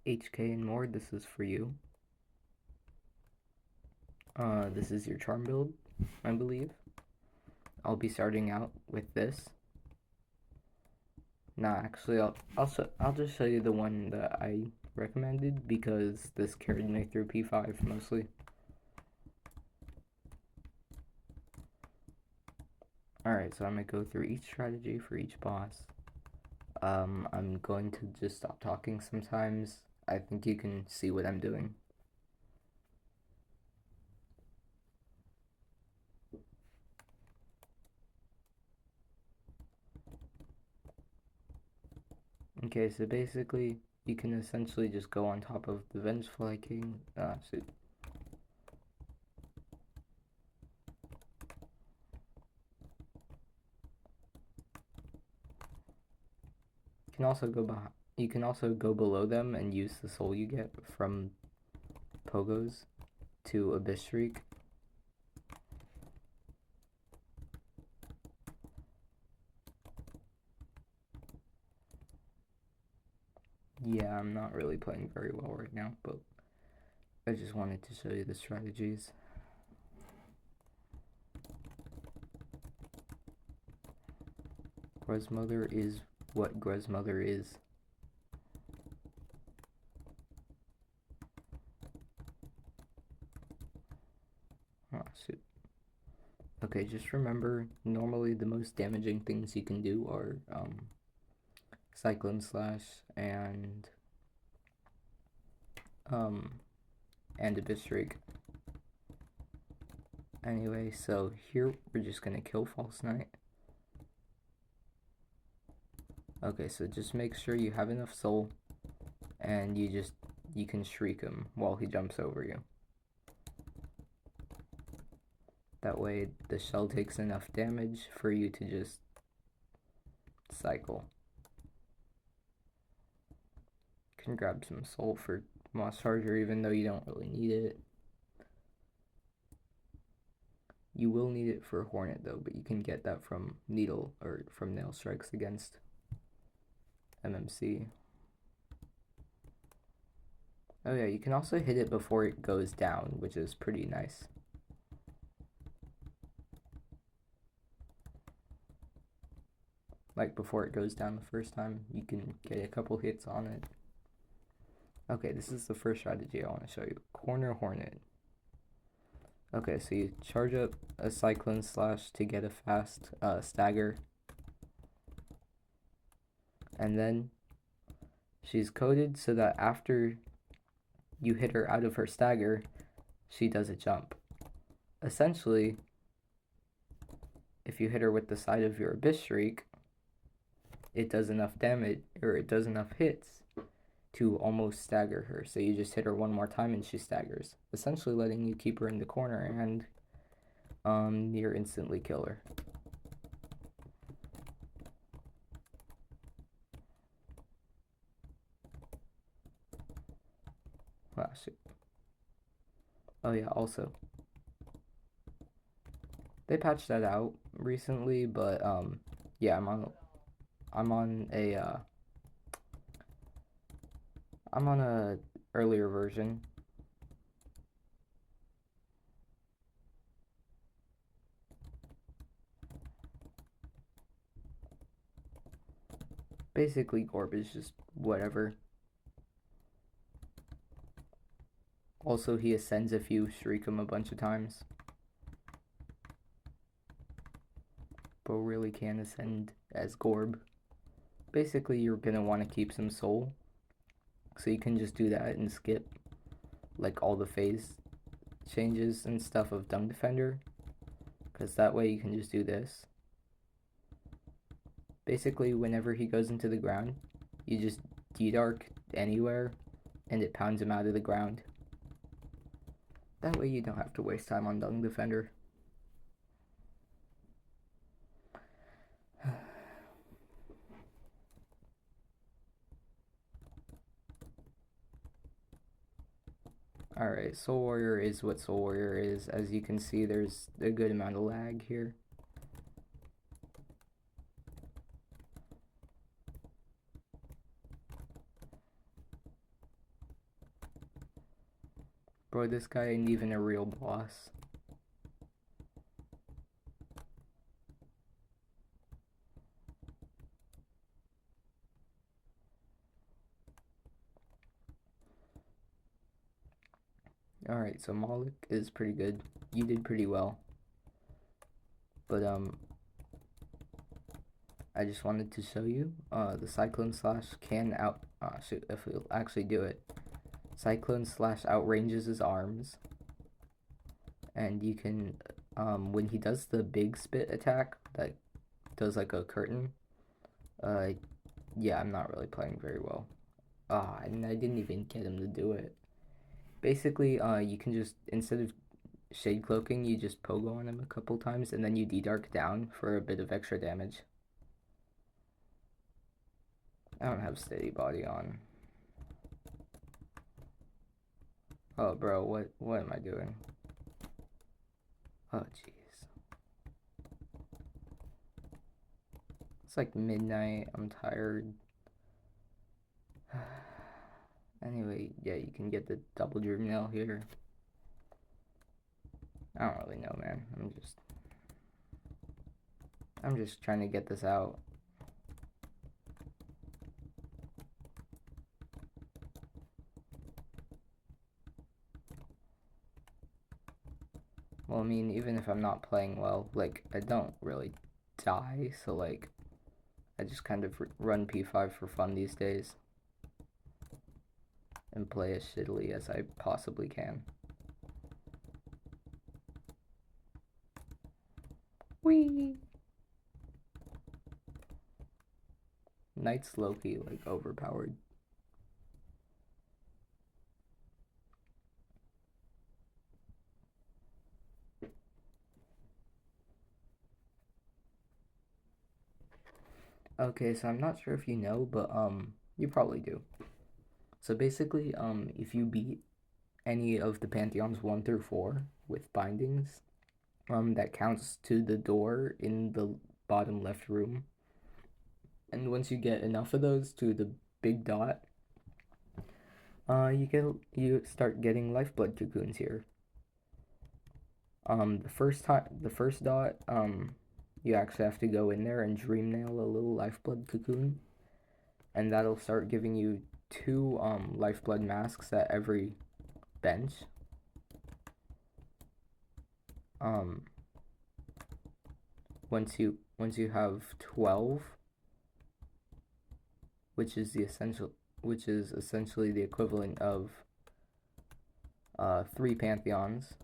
HK and more, this is for you. This is your charm build, I believe. I'll be starting out with this. Nah, actually, I'll just show you the one that I recommended because this carried me through P5 mostly. Alright, so I'm gonna go through each strategy for each boss. I'm going to just stop talking sometimes. I think you can see what I'm doing. Okay, so basically, you can essentially just go on top of the Vengeful King. So you can also go below them and use the soul you get from Pogos to Abyss Shriek. Yeah, I'm not really playing very well right now, but I just wanted to show you the strategies. Grezmother is what Grezmother is. Oh, shoot. Okay, just remember, normally the most damaging things you can do are Cyclone Slash and Abyss Shriek. Anyway, so here we're just gonna kill False Knight. Okay, so just make sure you have enough soul and you can shriek him while he jumps over you. That way the shell takes enough damage for you to just cycle. You can grab some soul for Moss Charger even though you don't really need it. You will need it for Hornet though, but you can get that from Needle or from Nail Strikes against MMC. Oh yeah, you can also hit it before it goes down, which is pretty nice. Like before it goes down the first time, you can get a couple hits on it. Okay, this is the first strategy I want to show you. Corner Hornet. Okay, so you charge up a Cyclone Slash to get a fast stagger. And then she's coded so that after you hit her out of her stagger, she does a jump. Essentially, if you hit her with the side of your Abyss Shriek, it does enough damage, or it does enough hits to almost stagger her. So you just hit her one more time and she staggers, essentially letting you keep her in the corner and near instantly kill her. Ah, shit. Oh yeah, also, they patched that out recently, but yeah, I'm on a I'm on a earlier version. Basically, Gorb is just whatever. Also, he ascends if you shriek him a bunch of times. Bo really can ascend as Gorb. Basically, you're gonna want to keep some soul, so you can just do that and skip like all the phase changes and stuff of Dung Defender, because that way you can just do this. Basically, whenever he goes into the ground, you just D-Dark anywhere and it pounds him out of the ground. That way you don't have to waste time on Dung Defender. Alright, Soul Warrior is what Soul Warrior is. As you can see, there's a good amount of lag here. Bro, this guy ain't even a real boss. Alright, so Malik is pretty good. You did pretty well. But, I just wanted to show you, the Cyclone Slash can shoot, if we'll actually do it. Cyclone Slash outranges his arms. And you can, when he does the big spit attack that does like a curtain, yeah, I'm not really playing very well. And I didn't even get him to do it. Basically, you can just, instead of shade cloaking, you just pogo on him a couple times, and then you D-dark down for a bit of extra damage. I don't have steady body on. Oh, bro, what am I doing? Oh, jeez. It's like midnight. I'm tired. Anyway, yeah, you can get the double dream nail here. I don't really know, man. I'm just trying to get this out. Well, I mean, even if I'm not playing well, like, I don't really die, so, like, I just kind of run P5 for fun these days. And play as shittily as I possibly can. Whee! Knight's low-key, like, overpowered. Okay, so I'm not sure if you know, but, you probably do. So basically, if you beat any of the Pantheons 1 through 4 with bindings, that counts to the door in the bottom left room. And once you get enough of those to the big dot, you start getting lifeblood cocoons here. The first dot, you actually have to go in there and dream nail a little lifeblood cocoon, and that'll start giving you 2 lifeblood masks at every bench. Once you have 12, which is essentially the equivalent of 3 Pantheons.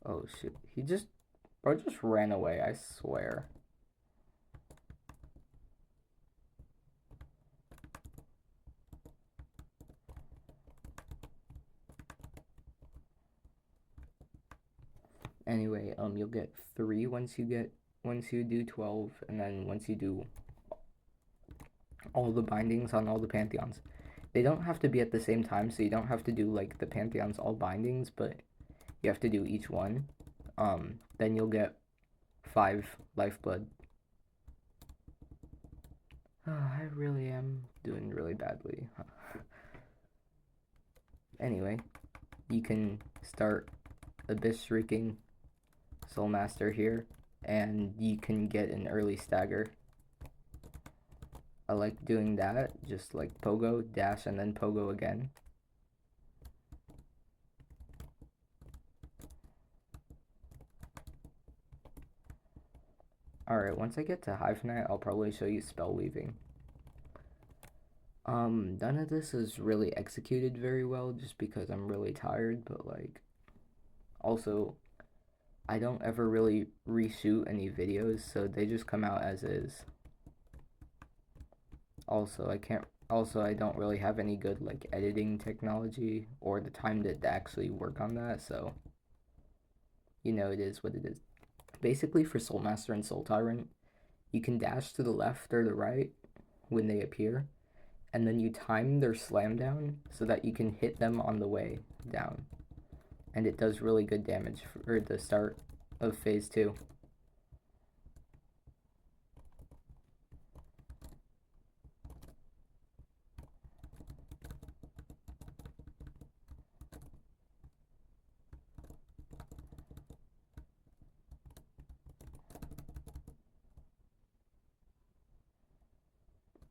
Oh shoot, bro just ran away, I swear. Anyway, you'll get 3 once you do 12, and then once you do all the bindings on all the Pantheons. They don't have to be at the same time, so you don't have to do like the Pantheons all bindings, but you have to do each one. Then you'll get 5 lifeblood. I really am doing really badly. Anyway, you can start Abyss Shrieking Soulmaster here, and you can get an early stagger. I like doing that, just like pogo, dash, and then pogo again. Alright, once I get to Hive Knight, I'll probably show you spell weaving. None of this is really executed very well just because I'm really tired, but like, also, I don't ever really reshoot any videos, so they just come out as is. Also, I don't really have any good like editing technology or the time to actually work on that, so you know, it is what it is. Basically, for Soulmaster and Soul Tyrant, you can dash to the left or the right when they appear, and then you time their slam down so that you can hit them on the way down. And it does really good damage for the start of phase 2.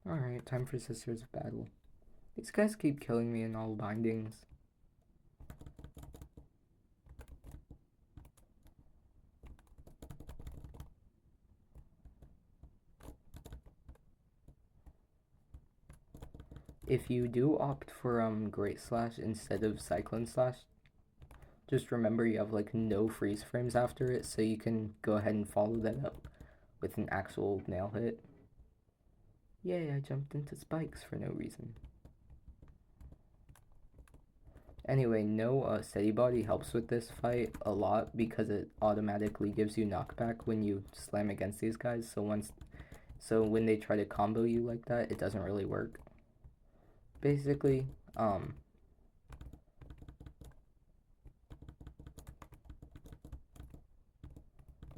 Alright, time for Sisters of Battle. These guys keep killing me in all bindings. If you do opt for Great Slash instead of Cyclone Slash, just remember you have like no freeze frames after it, so you can go ahead and follow that up with an actual nail hit. Yay, I jumped into spikes for no reason. Anyway, no steady body helps with this fight a lot because it automatically gives you knockback when you slam against these guys. So when they try to combo you like that, it doesn't really work. Basically,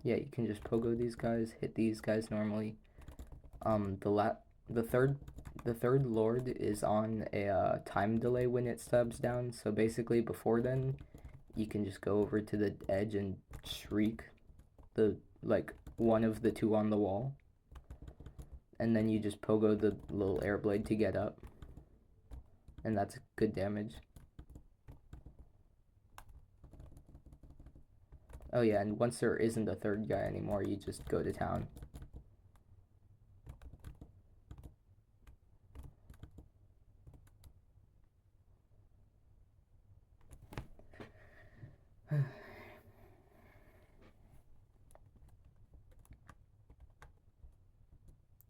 yeah, you can just pogo these guys, hit these guys normally. The third the third lord is on a time delay when it stabs down. So basically, before then, you can just go over to the edge and shriek the like one of the two on the wall, and then you just pogo the little air blade to get up, and that's good damage. Oh yeah, and once there isn't a third guy anymore, you just go to town.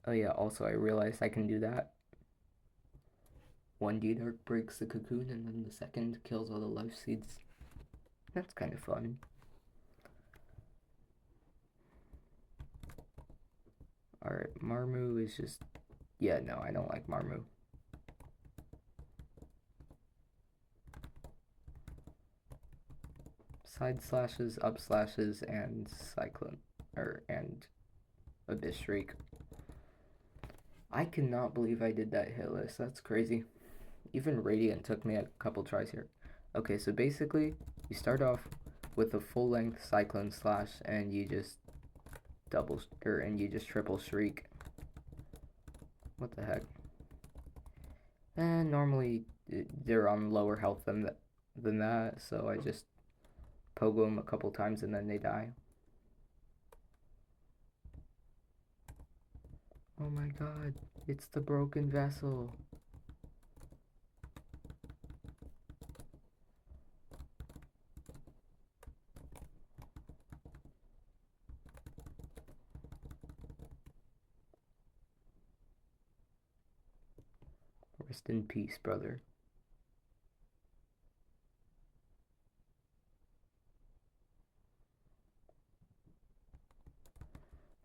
Oh yeah, also I realized I can do that. One D-Dark breaks the cocoon and then the second kills all the life seeds. That's kind of fun. Alright, Marmu is just... Yeah, no, I don't like Marmu. Side slashes, up slashes, and cyclone... and Abyss Shriek. I cannot believe I did that hit list. That's crazy. Even Radiant took me a couple tries here. Okay, so basically, you start off with a full-length Cyclone Slash, and you just and you just triple Shriek. What the heck? And normally they're on lower health than that, so I just pogo them a couple times and then they die. Oh my god, it's the broken vessel. Rest in peace, brother.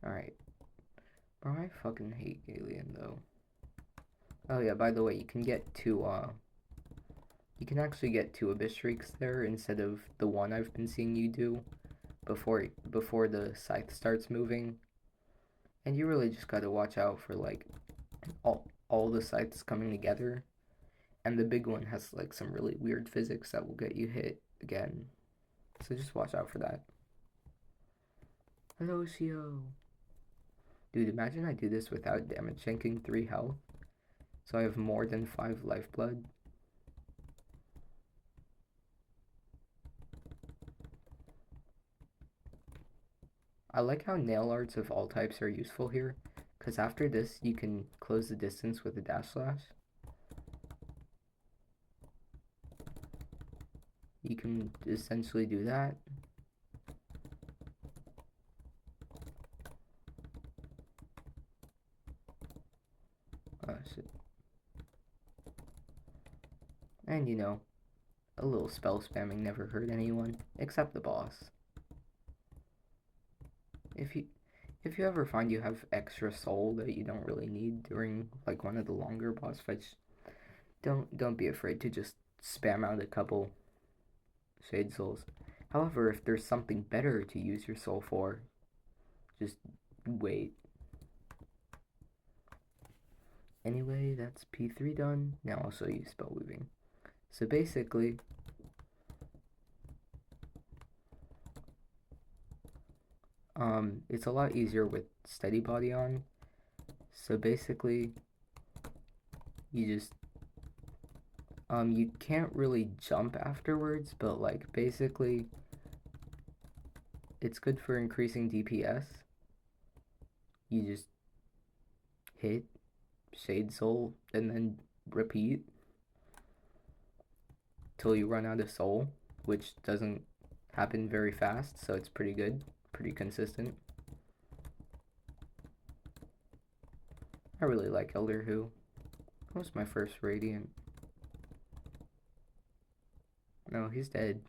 Alright. Bro, I fucking hate Alien though. Oh yeah, by the way, you can actually get two Abyss Shrieks there instead of the one I've been seeing you do before the scythe starts moving. And you really just gotta watch out for like all the scythes coming together. And the big one has like some really weird physics that will get you hit again. So just watch out for that. Hello, Shio. Dude, imagine I do this without damage shanking 3 health. So I have more than 5 lifeblood. I like how nail arts of all types are useful here, because after this you can close the distance with a dash slash. You can essentially do that. Oh shit. And you know, a little spell spamming never hurt anyone, except the boss. If you if you ever find you have extra soul that you don't really need during like one of the longer boss fights, don't be afraid to just spam out a couple Shade Souls. However, if there's something better to use your soul for, just wait. Anyway, that's P3 done. Now I'll show you spell weaving. So basically, it's a lot easier with steady body on. So basically, You just you can't really jump afterwards, but like basically it's good for increasing DPS. You just hit Shade Soul and then repeat till you run out of soul, which doesn't happen very fast, so it's pretty good, pretty consistent. I really like Elder Who. That was my first Radiant. No, he's dead.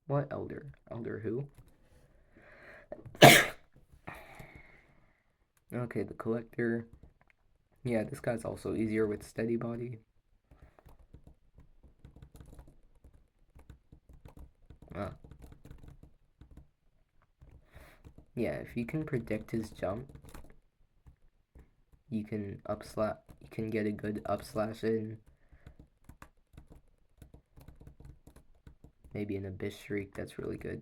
What Elder? Elder Who? Okay, the Collector. Yeah, this guy's also easier with steady body. Uh, yeah, if you can predict his jump, you can you can get a good up slash in. Maybe an Abyss Shriek, that's really good.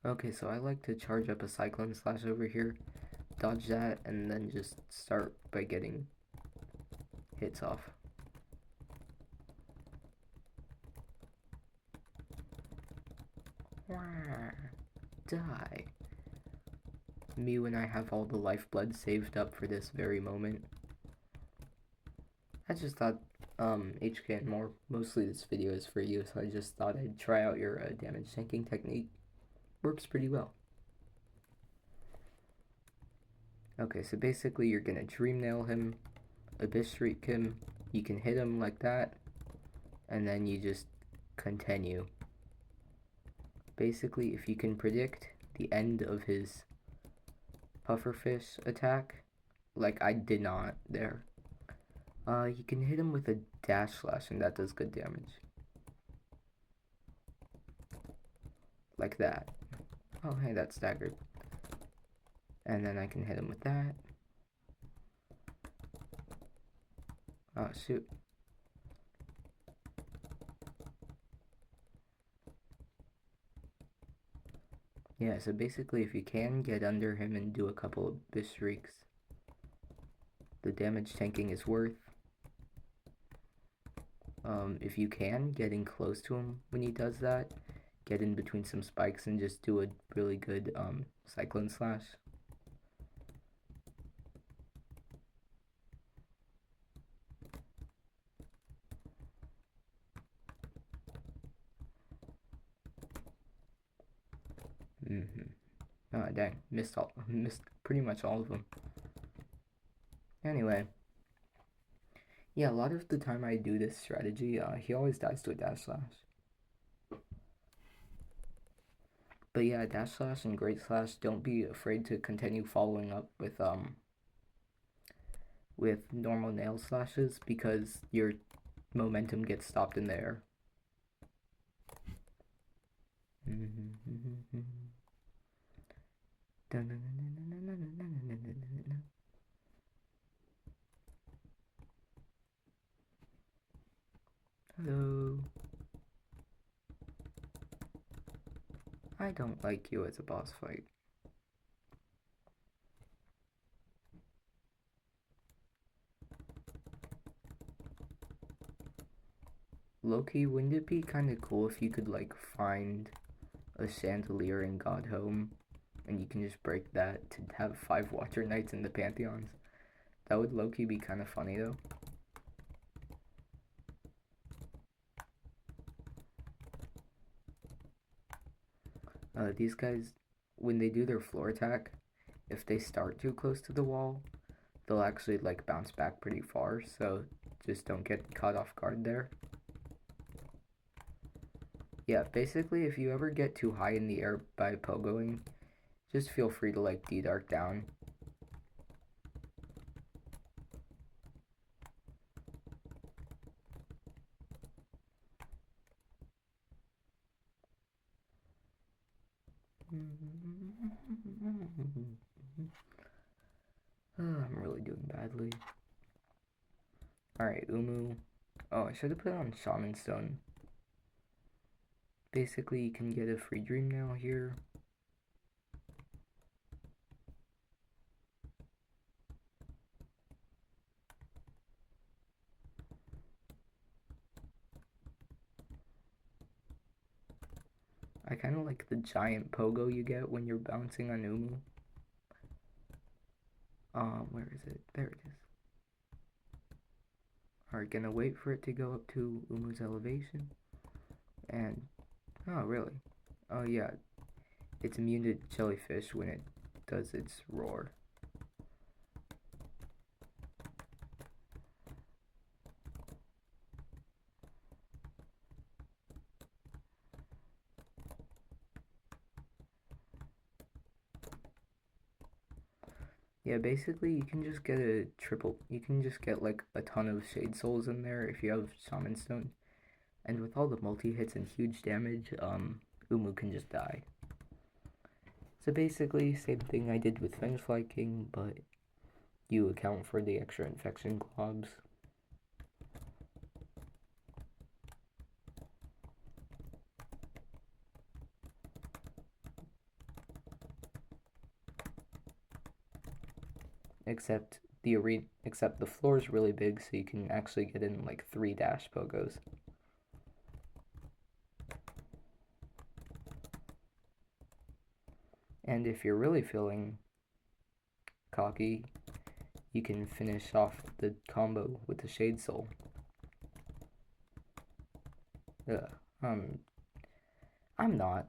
Okay, so I like to charge up a Cyclone Slash over here, dodge that, and then just start by getting hits off. Die. Me when I have all the lifeblood saved up for this very moment. I just thought, HK and more, mostly this video is for you, so I just thought I'd try out your damage tanking technique. Works pretty well. Okay, so basically you're gonna Dream Nail him, Abyss Shriek him, you can hit him like that, and then you just continue. Basically, if you can predict the end of his pufferfish attack, like I did not there, you can hit him with a dash slash and that does good damage. Like that. Oh, hey, that's staggered. And then I can hit him with that. Oh, shoot. Yeah, so basically if you can get under him and do a couple of Abyss Shrieks, the damage tanking is worth. If you can, getting close to him when he does that, get in between some spikes and just do a really good Cyclone Slash. Oh dang, missed pretty much all of them. Anyway, yeah, a lot of the time I do this strategy, he always dies to a dash slash. But yeah, dash slash and great slash, don't be afraid to continue following up with normal nail slashes because your momentum gets stopped in the air. Hello. I don't like you as a boss fight. Low-key, wouldn't it be kind of cool if you could like find a chandelier in Godhome and you can just break that to have 5 Watcher Knights in the Pantheons? That would low-key be kind of funny though. These guys, when they do their floor attack, if they start too close to the wall, they'll actually like bounce back pretty far, so just don't get caught off guard there. Yeah, basically if you ever get too high in the air by pogoing, just feel free to like D-Dark down. I'm really doing badly. Alright, Umu. Oh, I should have put on Shaman Stone. Basically, you can get a free dream now here. I kind of like the giant pogo you get when you're bouncing on Umu. Where is it? There it is. Alright, gonna wait for it to go up to Umu's elevation. And, oh, really? Oh, yeah. It's immune to jellyfish when it does its roar. Yeah, basically, you can just get a triple. You can just get like a ton of Shade Souls in there if you have Shaman Stone. And with all the multi hits and huge damage, Umu can just die. So basically, same thing I did with Vengefly King, but you account for the extra infection globs. Except the floor is really big, so you can actually get in like 3 dash pogos. And if you're really feeling cocky, you can finish off the combo with the Shade Soul. Ugh. I'm not.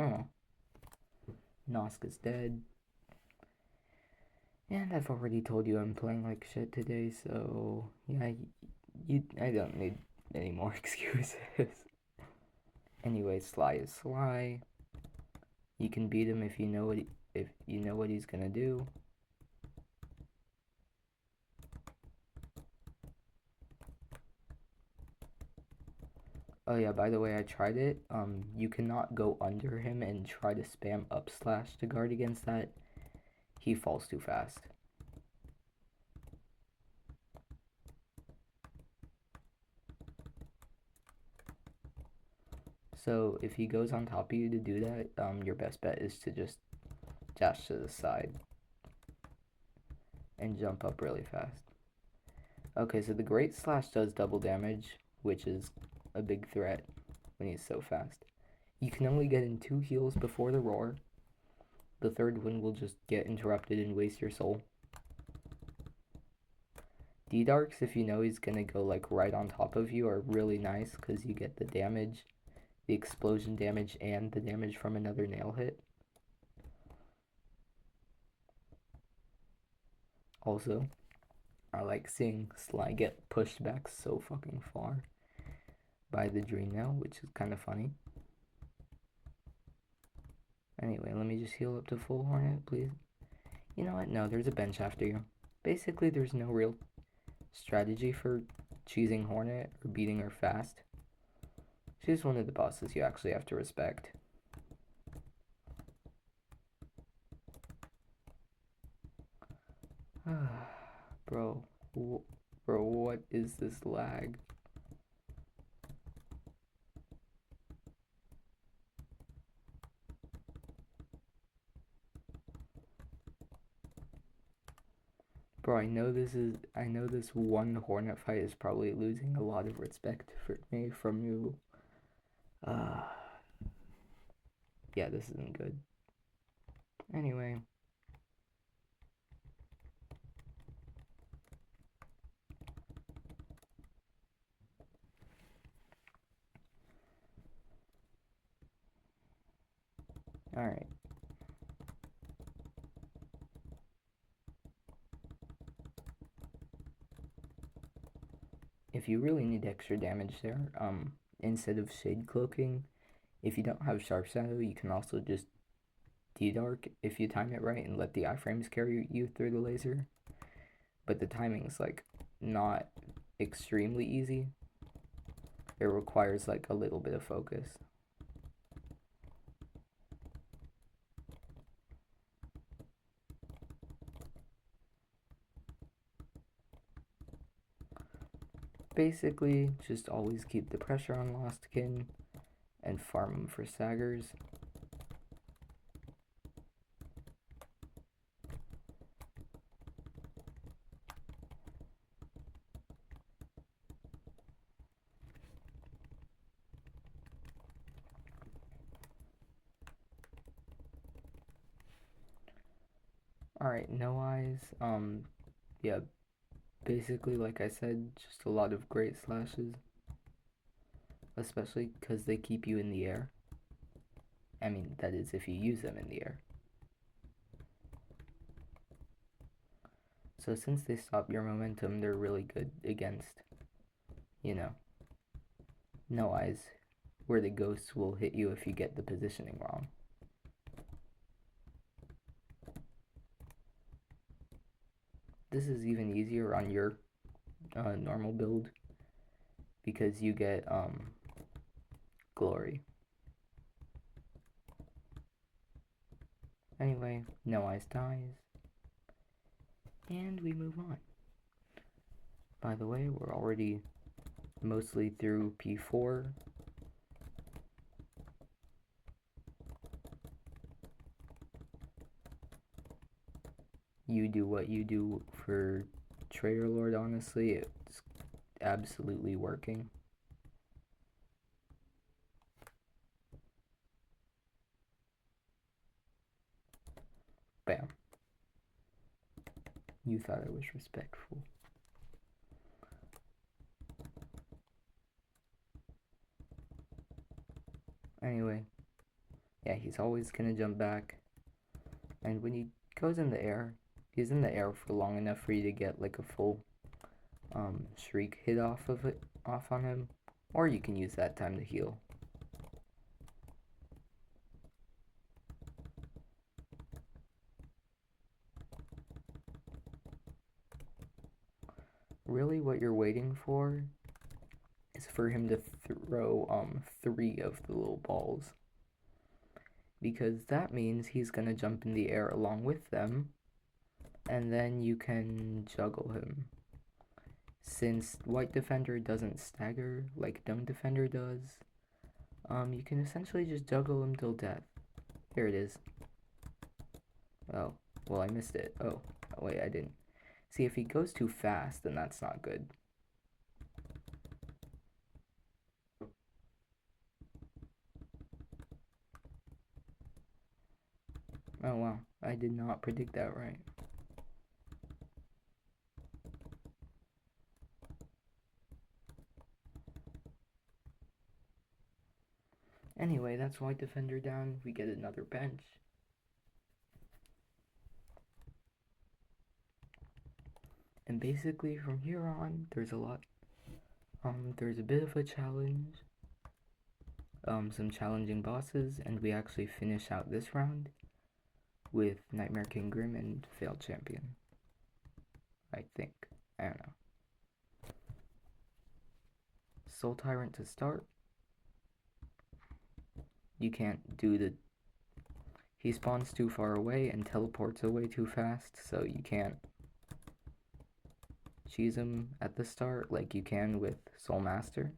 Oh, Noska's dead. And I've already told you I'm playing like shit today, so yeah, I don't need any more excuses. Anyway, Sly is Sly. You can beat him if you know what he's gonna do. Oh yeah, by the way, I tried it. You cannot go under him and try to spam up slash to guard against that. He falls too fast. So if he goes on top of you to do that, your best bet is to just dash to the side and jump up really fast. Okay, so the Great Slash does double damage, which is a big threat when he's so fast. You can only get in 2 heals before the roar. The third one will just get interrupted and waste your soul. D-Darks, if you know he's gonna go like right on top of you, are really nice because you get the damage, the explosion damage, and the damage from another nail hit. Also, I like seeing Sly get pushed back so fucking far by the Dream Nail, which is kind of funny. Anyway, let me just heal up to full Hornet, please. You know what? No, there's a bench after you. Basically, there's no real strategy for choosing Hornet or beating her fast. She's one of the bosses you actually have to respect. Bro, bro, what is this lag? Bro, I know this one Hornet fight is probably losing a lot of respect for me from you. Uh, yeah, this isn't good. Anyway. Alright. If you really need extra damage there, instead of Shade Cloaking, if you don't have Sharp Shadow, you can also just D-Dark if you time it right and let the iframes carry you through the laser. But the timing is like not extremely easy. It requires like a little bit of focus. basically just always keep the pressure on Lost Kin and farm him for staggers. Alright, no eyes. Yeah, basically, like I said, just a lot of great slashes. Especially because they keep you in the air. I mean, that is if you use them in the air. So since they stop your momentum, they're really good against, you know, no eyes, where the ghosts will hit you if you get the positioning wrong. This is even easier on your normal build because you get glory. Anyway, no eyes dies, and we move on. By the way, we're already mostly through P4. You do what you do for Trader Lord, honestly, it's absolutely working. Bam. You thought I was respectful. Anyway, yeah, he's always gonna jump back. And when he goes in the air, he's in the air for long enough for you to get like a full shriek hit off on him, or you can use that time to heal. Really, what you're waiting for is for him to throw 3 of the little balls, because that means he's gonna jump in the air along with them, and then you can juggle him. Since White Defender doesn't stagger like Dome Defender does, you can essentially just juggle him till death. Here it is. Oh, well, I missed it. Oh, wait, I didn't. See, if he goes too fast, then that's not good. Oh, wow. I did not predict that right. Anyway, that's White Defender down. We get another bench. And basically, from here on, there's a lot. There's a bit of a challenge. Some challenging bosses, and we actually finish out this round with Nightmare King Grim and Failed Champion. I think. I don't know. Soul Tyrant to start. You can't do the... He spawns too far away and teleports away too fast, so you can't cheese him at the start like you can with Soul Master.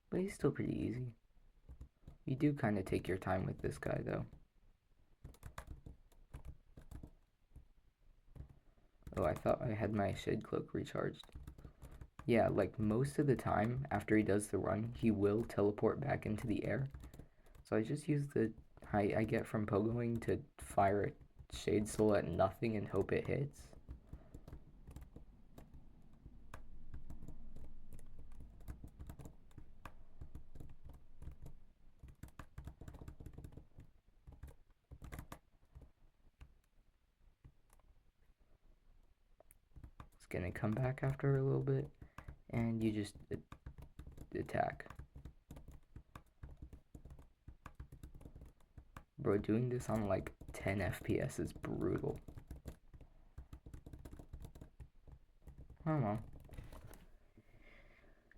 But he's still pretty easy. You do kind of take your time with this guy, though. Oh, I thought I had my Shade Cloak recharged. Yeah, like most of the time, after he does the run, he will teleport back into the air. So I just use the height I get from pogoing to fire a Shade Soul at nothing and hope it hits. It's gonna come back after a little bit, and you just attack. Bro, doing this on like 10 FPS is brutal. Oh well.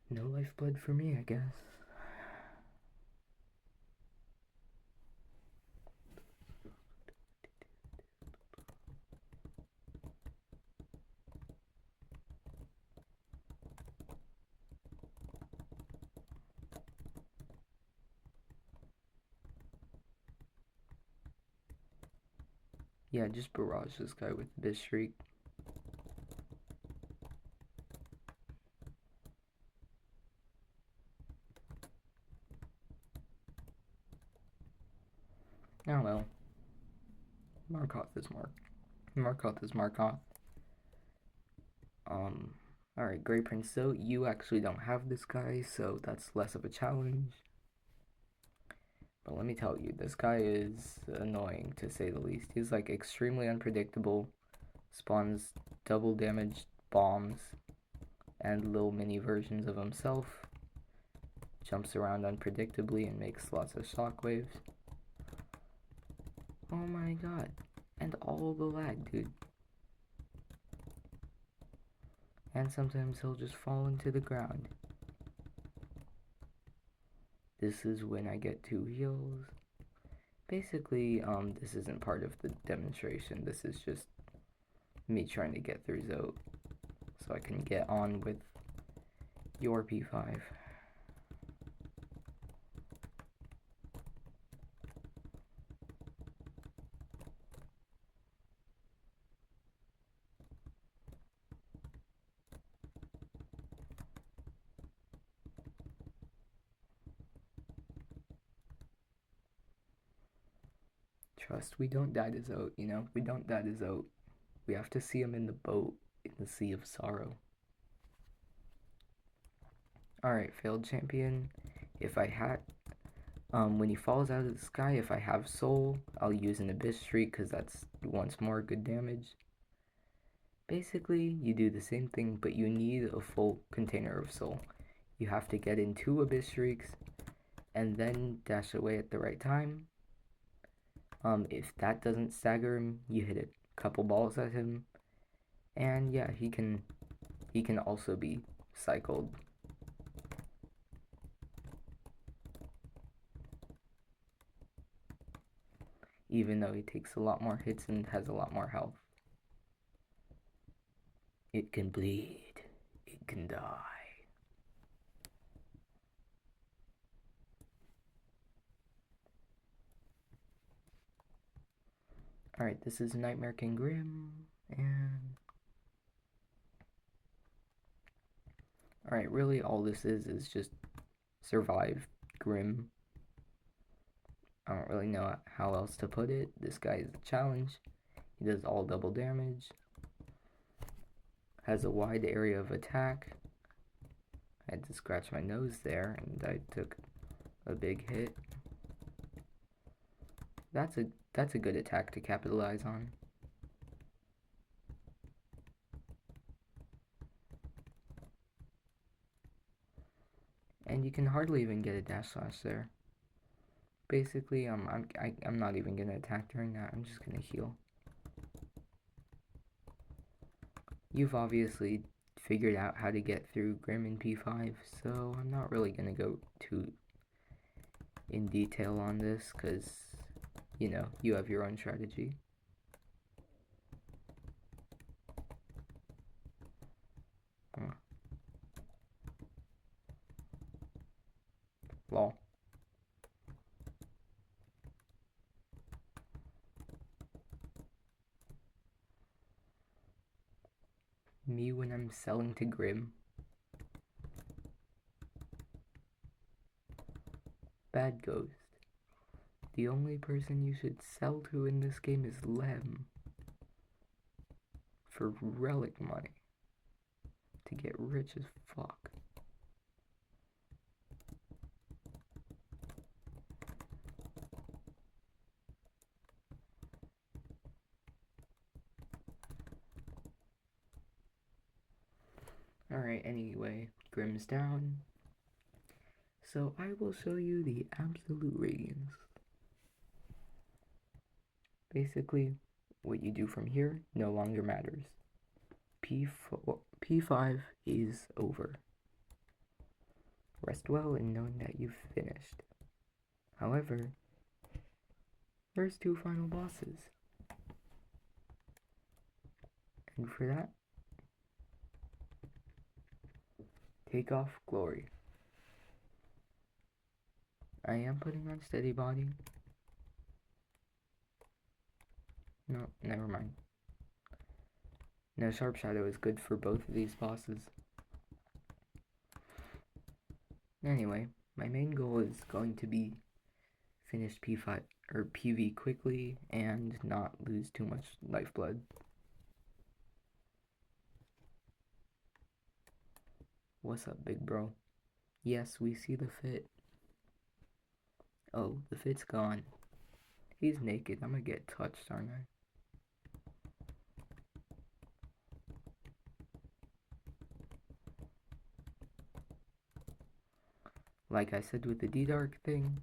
No lifeblood for me, I guess. Yeah, just barrage this guy with this shriek. Oh well. Markoth is Markoth is Markoth. Um, Alright, Grey Prince, so you actually don't have this guy, so that's less of a challenge. But let me tell you, this guy is annoying to say the least. He's like extremely unpredictable, spawns double damage bombs and little mini versions of himself, jumps around unpredictably and makes lots of shockwaves. Oh my god. And all the lag, dude. And sometimes he'll just fall into the ground. This is when I get 2 heals. Basically, this isn't part of the demonstration. This is just me trying to get through Zote so I can get on with your P5. Trust, we don't die to Zote, you know? We don't die to Zote. We have to see him in the boat in the Sea of Sorrow. Alright, failed champion. If I had... when he falls out of the sky, if I have soul, I'll use an Abyss Shriek because that's once more good damage. Basically, you do the same thing, but you need a full container of soul. You have to get in 2 Abyss Shrieks and then dash away at the right time. If that doesn't stagger him, you hit a couple balls at him, and yeah, he can also be cycled. Even though he takes a lot more hits and has a lot more health. It can bleed. It can die. Alright, this is Nightmare King Grim, and... Alright, really all this is just survive Grim. I don't really know how else to put it. This guy is a challenge. He does all double damage. Has a wide area of attack. I had to scratch my nose there, and I took a big hit. That's a good attack to capitalize on. And you can hardly even get a dash slash there. Basically, I'm not even gonna attack during that. I'm just gonna heal. You've obviously figured out how to get through Grim in P5, so I'm not really gonna go too in detail on this, because, you know, you have your own strategy. Lol. Me when I'm selling to Grim. Bad Ghost. The only person you should sell to in this game is Lem. For relic money. To get rich as fuck. Alright, anyway, Grim's down. So I will show you the absolute radiance. Basically, what you do from here no longer matters. P5 is over. Rest well in knowing that you've finished. However, there's 2 final bosses. And for that, take off glory. I am putting on steady body. No, never mind. No, Sharp Shadow is good for both of these bosses. Anyway, my main goal is going to be finish P5 or PV quickly and not lose too much lifeblood. What's up, big bro? Yes, we see the fit. Oh, the fit's gone. He's naked. I'm gonna get touched, aren't I? Like I said with the D-Dark thing,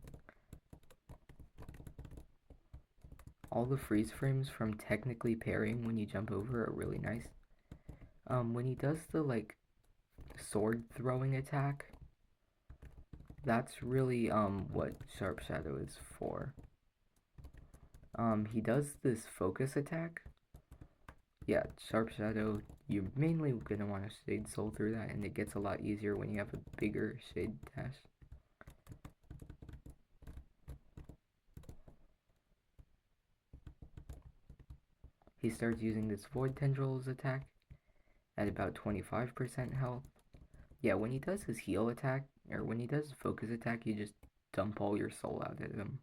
all the freeze frames from technically parrying when you jump over are really nice. When he does the, like, sword throwing attack, that's really, what Sharp Shadow is for. He does this focus attack. Yeah, Sharp Shadow, you're mainly gonna want to Shade Soul through that, and it gets a lot easier when you have a bigger Shade Dash. He starts using this Void Tendrils attack at about 25% health. Yeah, when he does his heal attack, or when he does focus attack, you just dump all your soul out at him.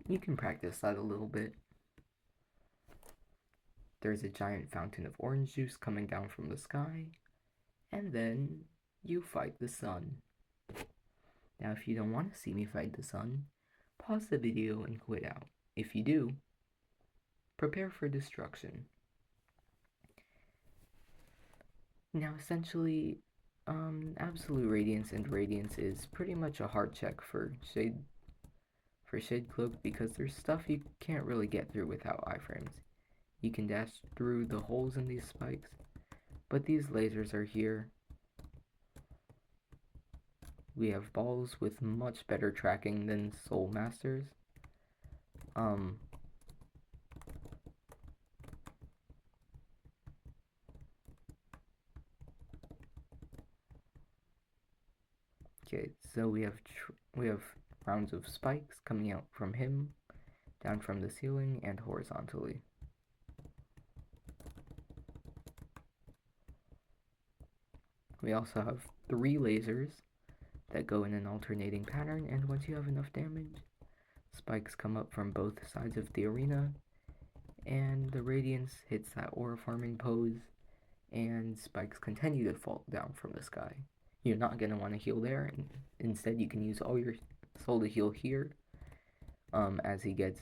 You can practice that a little bit. There's a giant fountain of orange juice coming down from the sky, and then you fight the sun. Now, if you don't want to see me fight the sun, pause the video and quit out. If you do, prepare for destruction. Now, essentially, Absolute Radiance and Radiance is pretty much a hard check for Shade Cloak because there's stuff you can't really get through without iframes. You can dash through the holes in these spikes, but these lasers are here. We have balls with much better tracking than Soul Masters. Okay, so we have rounds of spikes coming out from him, down from the ceiling, and horizontally. We also have 3 lasers that go in an alternating pattern, and once you have enough damage, spikes come up from both sides of the arena, and the radiance hits that aura farming pose, and spikes continue to fall down from the sky. You're not going to want to heal there, and instead you can use all your soul to heal here, as he gets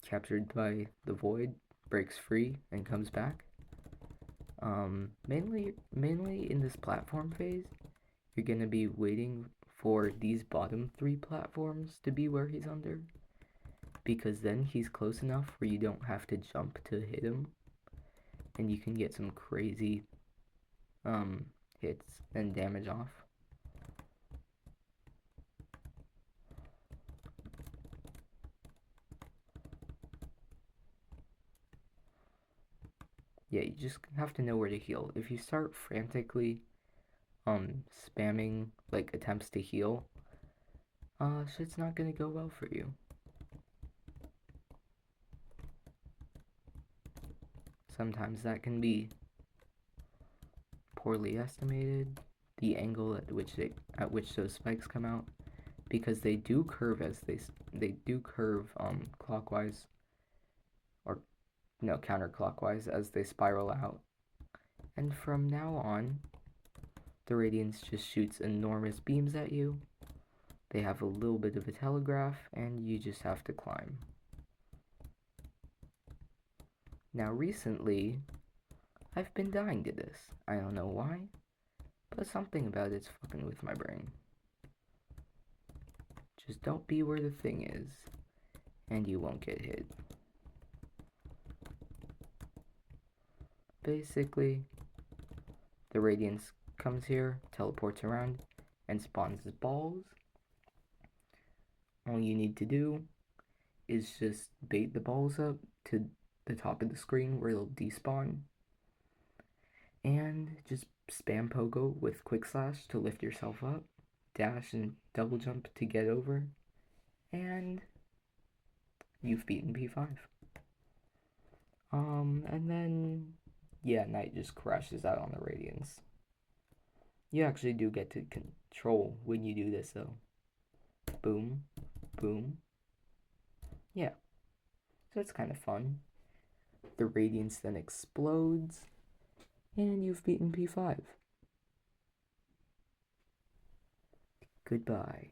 captured by the void, breaks free, and comes back. Mainly in this platform phase, you're gonna be waiting for these bottom 3 platforms to be where he's under, because then he's close enough where you don't have to jump to hit him, and you can get some crazy hits and damage off. Yeah, you just have to know where to heal. If you start frantically spamming like attempts to heal, shit's not gonna go well for you. Sometimes that can be poorly estimated, the angle at which those spikes come out, because they do curve as they do curve clockwise, or no, counterclockwise as they spiral out. And from now on, the radiance just shoots enormous beams at you. They have a little bit of a telegraph, and you just have to climb. Now recently, I've been dying to this. I don't know why, but something about it's fucking with my brain. Just don't be where the thing is, and you won't get hit. Basically, the radiance comes here, teleports around, and spawns the balls. All you need to do is just bait the balls up to the top of the screen where they'll despawn, and just spam pogo with quick slash to lift yourself up, dash and double jump to get over, and you've beaten p5. And then, yeah, knight just crashes out on the radians. You actually do get to control when you do this, though. Boom, boom. Yeah, so it's kind of fun. The radiance then explodes, and you've beaten p5. Goodbye.